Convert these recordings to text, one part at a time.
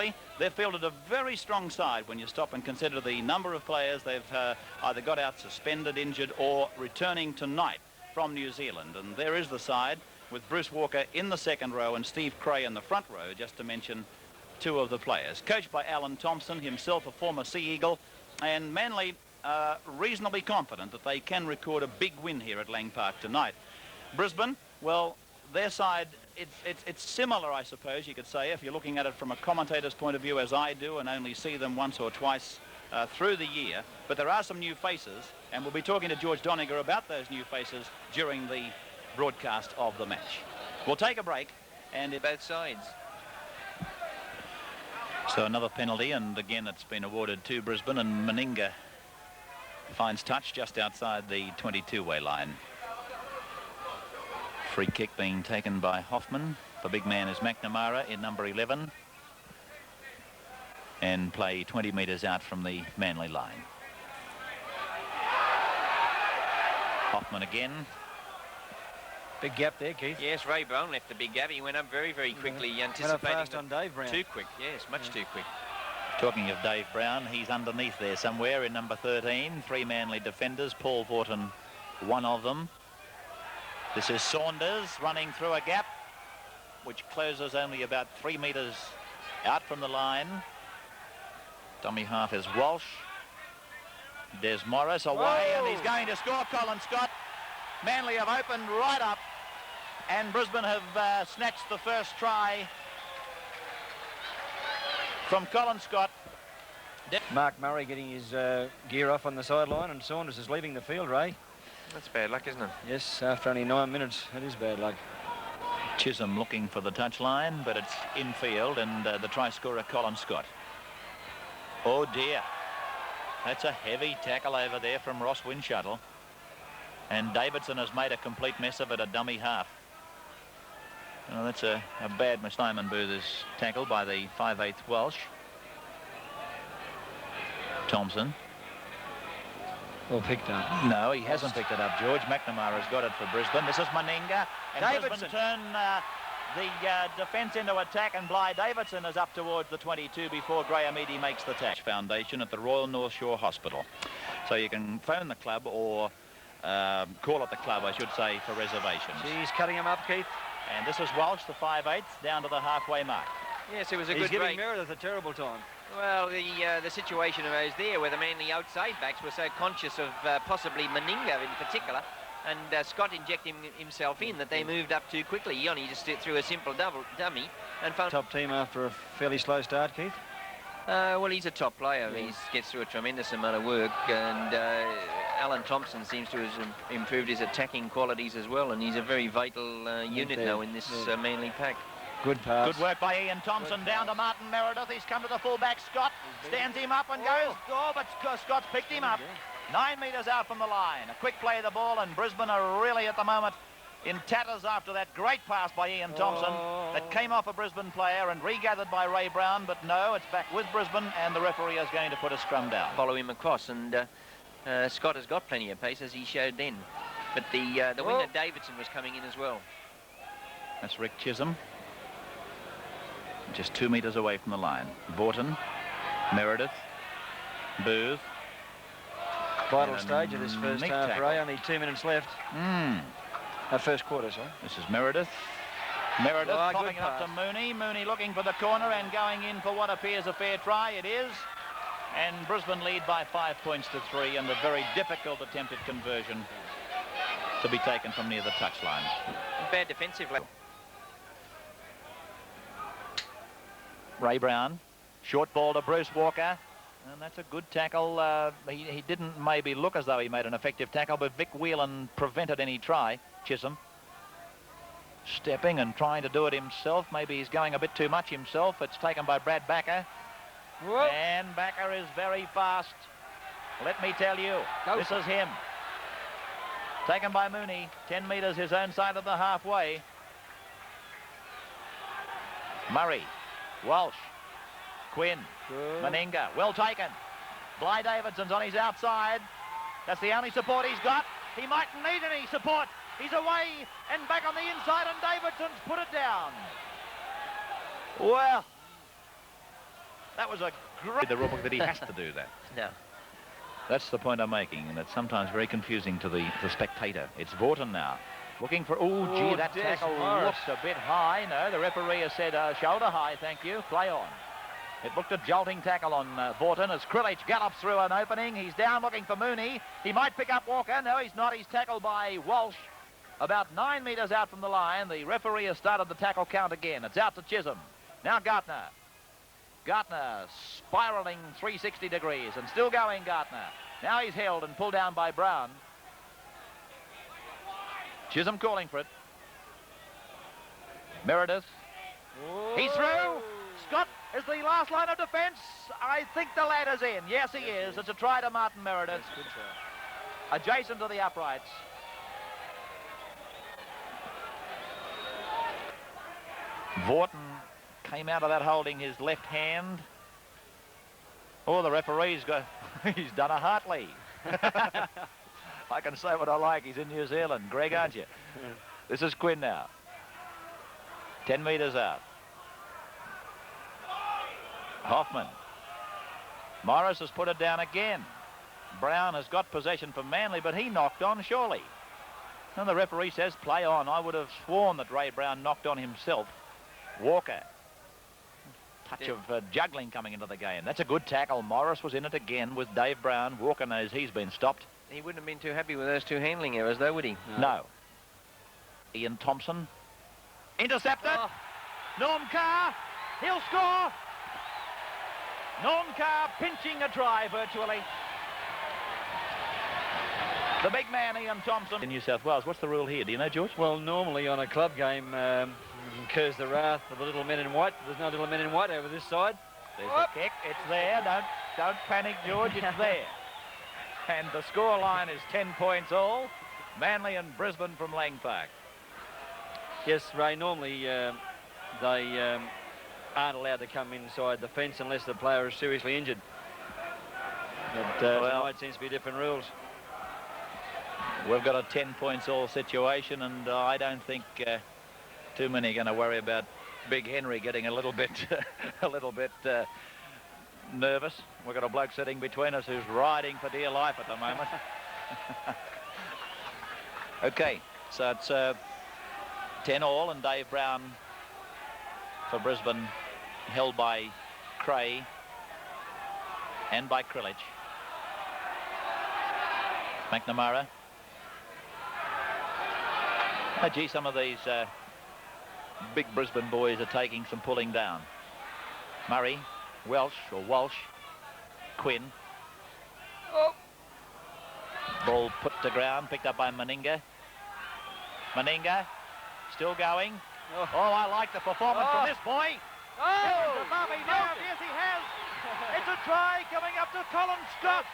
recently. They've fielded a very strong side when you stop and consider the number of players they've either got out suspended, injured, or returning tonight from New Zealand. And there is the side with Bruce Walker in the second row and Steve Cray in the front row, just to mention two of the players. Coached by Alan Thompson, himself a former Sea Eagle, and Manly reasonably confident that they can record a big win here at Lang Park tonight. Brisbane, well, their side, it's similar, I suppose you could say, if you're looking at it from a commentator's point of view, as I do, and only see them once or twice through the year. But there are some new faces, and we'll be talking to George Doniger about those new faces during the broadcast of the match. We'll take a break, and both sides. So another penalty, and again it's been awarded to Brisbane, and Meninga finds touch just outside the 22-way line. Free kick being taken by Hoffman. The big man is McNamara in number 11, and play 20 metres out from the Manly line. Hoffman again. Big gap there, Keith. Yes, Ray Brown left the big gap. He went up very, very quickly, anticipating went up fast on Dave Brown. Too quick, yes, much too quick. Talking of Dave Brown, he's underneath there somewhere in number 13. Three Manly defenders, Paul Vorton, one of them. This is Saunders running through a gap, which closes only about 3 metres out from the line. Dummy half is Walsh. Des Morris away, and he's going to score, Colin Scott. Manly have opened right up, and Brisbane have snatched the first try from Colin Scott. Mark Murray getting his gear off on the sideline, and Saunders is leaving the field, Ray. That's bad luck, isn't it? Yes, after only 9 minutes. It is bad luck. Chisholm looking for the touchline, but it's infield, and the try scorer, Colin Scott. Oh dear. That's a heavy tackle over there from Ross Windshuttle. And Davidson has made a complete mess of it, a dummy half. Oh, that's a bad miss. Simon Booth's tackle by the 5/8 Welsh. Thompson. Well picked up. No, he hasn't picked it up, George. McNamara's got it for Brisbane. This is Meninga. And Davidson turn the defence into attack, and Bly Davidson is up towards the 22 before Graham Eadie makes the touch. Foundation at the Royal North Shore Hospital. So you can phone the club or call at the club, I should say, for reservations. He's cutting him up, Keith. And this is Walsh, the 5/8, down to the halfway mark. Yes, it was a He's good break. giving Meredith a terrible time. Well, the situation arose there where the Manly outside backs were so conscious of possibly Meninga in particular, and Scott injecting himself in, that they moved up too quickly. He only just threw a simple dummy and found... Top team after a fairly slow start, Keith? Well, he's a top player. He gets through a tremendous amount of work, and Alan Thompson seems to have improved his attacking qualities as well, and he's a very vital unit now in this Manly pack. Good pass. Good work by Ian Thompson. Down to Martin Meredith. He's come to the fullback. Scott stands him up and goes. Oh, but Scott's picked him up. 9 metres out from the line. A quick play of the ball, and Brisbane are really at the moment in tatters after that great pass by Ian Thompson that came off a Brisbane player and regathered by Ray Brown. But no, it's back with Brisbane, and the referee is going to put a scrum down. Follow him across, and Scott has got plenty of pace, as he showed then. But the winger Davidson was coming in as well. That's Rick Chisholm. Just 2 metres away from the line. Vorton, Meredith, Booth. Vital stage of this first half, Ray. Only 2 minutes left. First quarter, sorry. This is Meredith. Meredith popping it up to Mooney. Mooney looking for the corner and going in for what appears a fair try. It is. And Brisbane lead by 5 points to 3, and a very difficult attempted conversion to be taken from near the touchline. Bad defensive level. Ray Brown, short ball to Bruce Walker, and that's a good tackle. He didn't maybe look as though he made an effective tackle, but Vic Whelan prevented any try. Chisholm stepping and trying to do it himself. Maybe he's going a bit too much himself. It's taken by Brad Backer. Whoa. And Backer is very fast. Let me tell you, this is him. Taken by Mooney, 10 metres his own side of the halfway. Murray. Walsh, Quinn, Meninga, well taken. Bly Davidson's on his outside. That's the only support he's got. He mightn't need any support. He's away and back on the inside, and Davidson's put it down. Well, That was a great... The rule book that he has to do that. No. That's the point I'm making, and it's sometimes very confusing to the spectator. It's Vaughton now. Looking for... Oh, gee, that tackle looked a bit high. No, the referee has said shoulder high, thank you. Play on. It looked a jolting tackle on Vaughton as Krilic gallops through an opening. He's down looking for Mooney. He might pick up Walker. No, he's not. He's tackled by Walsh. About 9 metres out from the line. The referee has started the tackle count again. It's out to Chisholm. Now Gartner. Gartner spiralling 360 degrees and still going, Gartner. Now he's held and pulled down by Brown. Chisholm calling for it. Meredith. Whoa. He's through. Scott is the last line of defence. I think the ladder's in. Yes, he is. It's a try to Martin Meredith. Good try. Adjacent to the uprights. Vaughton came out of that holding his left hand. Oh, the referee's got... he's done a Hartley. I can say what I like. He's in New Zealand. Greg, aren't you? This is Quinn now. 10 metres out. Hoffman. Morris has put it down again. Brown has got possession from Manly, but he knocked on surely. And the referee says play on. I would have sworn that Ray Brown knocked on himself. Walker. Touch of juggling coming into the game. That's a good tackle. Morris was in it again with Dave Brown. Walker knows he's been stopped. He wouldn't have been too happy with those two handling errors, though, would he? No. Ian Thompson. Intercepted. Oh. Norm Carr. He'll score. Norm Carr pinching a try virtually. The big man, Ian Thompson. In New South Wales, what's the rule here? Do you know, George? Well, normally on a club game, incurs the wrath of the little men in white. There's no little men in white over this side. There's the kick. It's there. Don't panic, George. It's there. And the score line is 10 points all. Manly and Brisbane from Lang Park. Yes, Ray, normally they aren't allowed to come inside the fence unless the player is seriously injured. But tonight seems to be different rules. We've got a 10 points all situation, and I don't think too many are going to worry about Big Henry getting a little bit nervous. We've got a bloke sitting between us who's riding for dear life at the moment. Okay, so it's 10 all, and Dave Brown for Brisbane held by Cray and by Krilic. McNamara. Oh, gee, some of these big Brisbane boys are taking some pulling down. Murray, Welsh or Walsh, Quinn. Oh. Ball put to ground, picked up by Meninga. Meninga, still going. Oh, I like the performance from this boy. Oh, yes, he has. It's a try coming up to Colin Scott.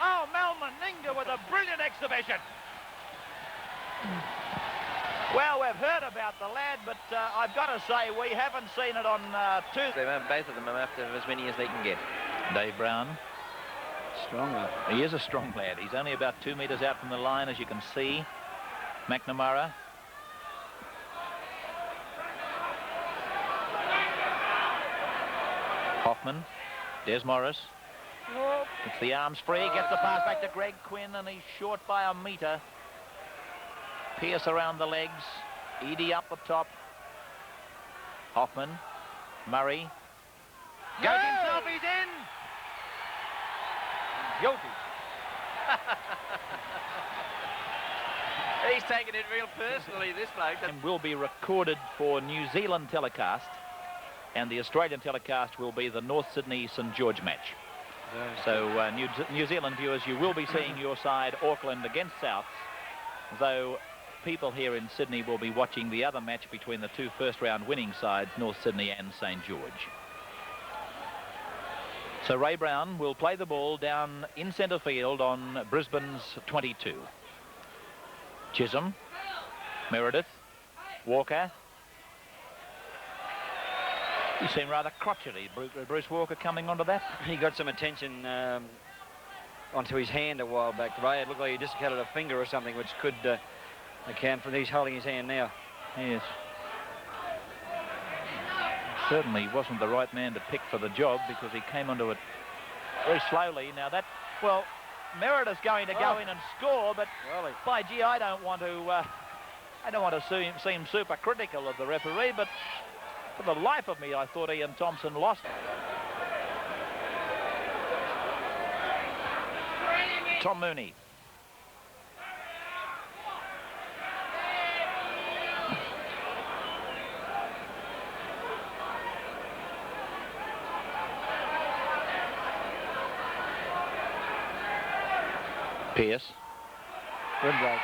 Oh, Mal Meninga with a brilliant exhibition. Well, we've heard about the lad, but I've got to say we haven't seen it on Tuesday. Both of them are after as many as they can get. Dave Brown. Strong lad. He is a strong lad. He's only about 2 metres out from the line, as you can see. McNamara. Hoffman. Des Morris. It's the arms free. Gets the pass back to Greg Quinn, and he's short by a metre. Pierce around the legs. Edie up the top. Hoffman. Murray. Goes himself. He's in. Guilty. He's taking it real personally, this bloke. And will be recorded for New Zealand telecast, and the Australian telecast will be the North Sydney St George match. So New Zealand viewers, you will be seeing your side Auckland against Souths, though people here in Sydney will be watching the other match between the two first-round winning sides, North Sydney and St George. So Ray Brown will play the ball down in centre field on Brisbane's 22. Chisholm, Meredith, Walker. You seem rather crotchety, Bruce Walker, coming onto that. He got some attention onto his hand a while back. Ray, it looked like he dislocated a finger or something, which could account for he's holding his hand now. Yes. certainly wasn't the right man to pick for the job because he came onto it very slowly. Now that, well, Meredith's going to go in and score, but by gee, I don't want to seem super critical of the referee, but for the life of me, I thought Ian Thompson lost. Tom Mooney. Pearce. Good break.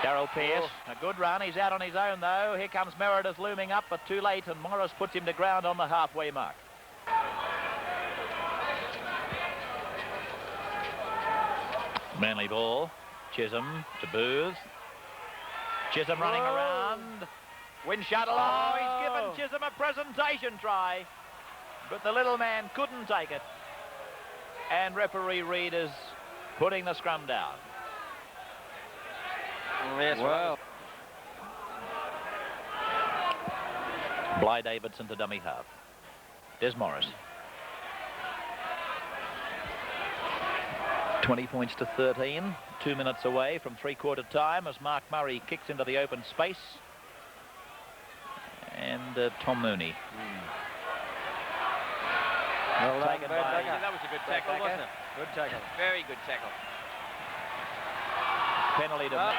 Darryl Pearce, a good run. He's out on his own, though. Here comes Meredith looming up, but too late, and Morris puts him to ground on the halfway mark. Manly ball. Chisholm to Booth. Chisholm running around. Win shuttle. Oh, he's given Chisholm a presentation try, but the little man couldn't take it. And referee Reid is putting the scrum down. Yes, well. Bly Davidson to dummy half. Des Morris. 20 points to 13. 2 minutes away from three-quarter time as Mark Murray kicks into the open space. And Tom Mooney. Well, taken by... That was a good tackle, wasn't it? Good tackle. Very good tackle. Penalty to...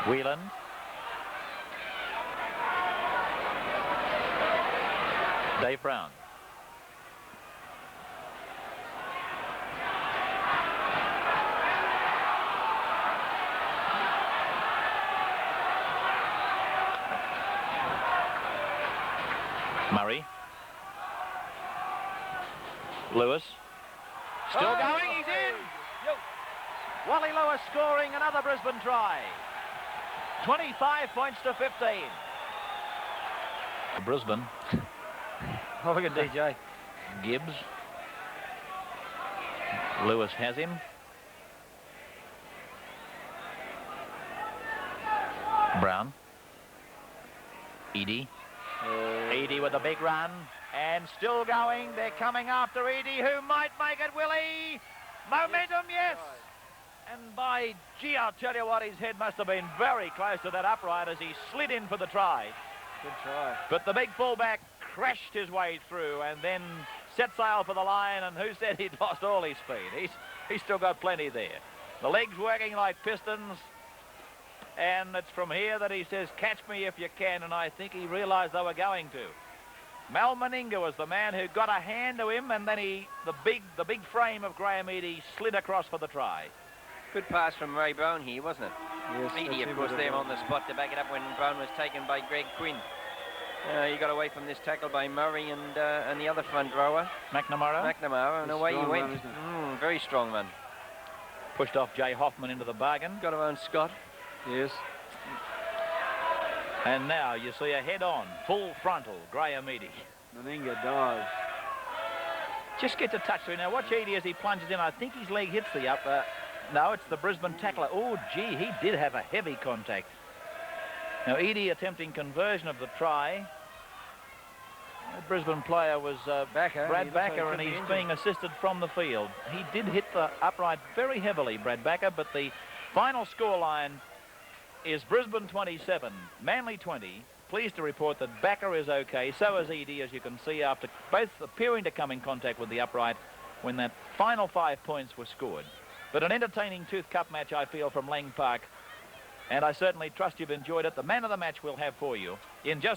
Whelan. Dave Brown. Murray. Lewis. Still going, he's in! Wally Lewis scoring another Brisbane try. 25 points to 15. Brisbane. Oh, look at DJ. Gibbs. Lewis has him. Brown. Eadie. Eadie with a big run. And still going. They're coming after Eadie, who might make it, Willie. Momentum, yes. And by gee, I'll tell you what, his head must have been very close to that upright as he slid in for the try. Good try. But the big fullback crashed his way through and then set sail for the line, and who said he'd lost all his speed? He's still got plenty there. The legs working like pistons, and it's from here that he says, catch me if you can, and I think he realised they were going to. Mal Meninga was the man who got a hand to him, and then the big frame of Graham Eadie slid across for the try. Good pass from Ray Brown here, wasn't it? Yes. Eadie, of course, there on the spot to back it up when Brown was taken by Greg Quinn. He got away from this tackle by Murray and the other front rower. McNamara, and away he went. Very strong man. Pushed off Jay Hoffman into the bargain. Got around Scott. Yes. And now you see a head-on, full frontal, Graham Eadie. Meninga dives. Just gets a touch through. Now watch Eadie as he plunges in. I think his leg hits the upper. No, it's the Brisbane tackler. Oh, gee, he did have a heavy contact. Now, Eadie attempting conversion of the try. The Brisbane player was Brad Backer, and he's being assisted from the field. He did hit the upright very heavily, Brad Backer, but the final scoreline is Brisbane 27, Manly 20. Pleased to report that Backer is okay. So is Eadie, as you can see, after both appearing to come in contact with the upright when that final 5 points were scored. But an entertaining Tooth Cup match, I feel, from Lang Park. And I certainly trust you've enjoyed it. The man of the match we'll have for you in just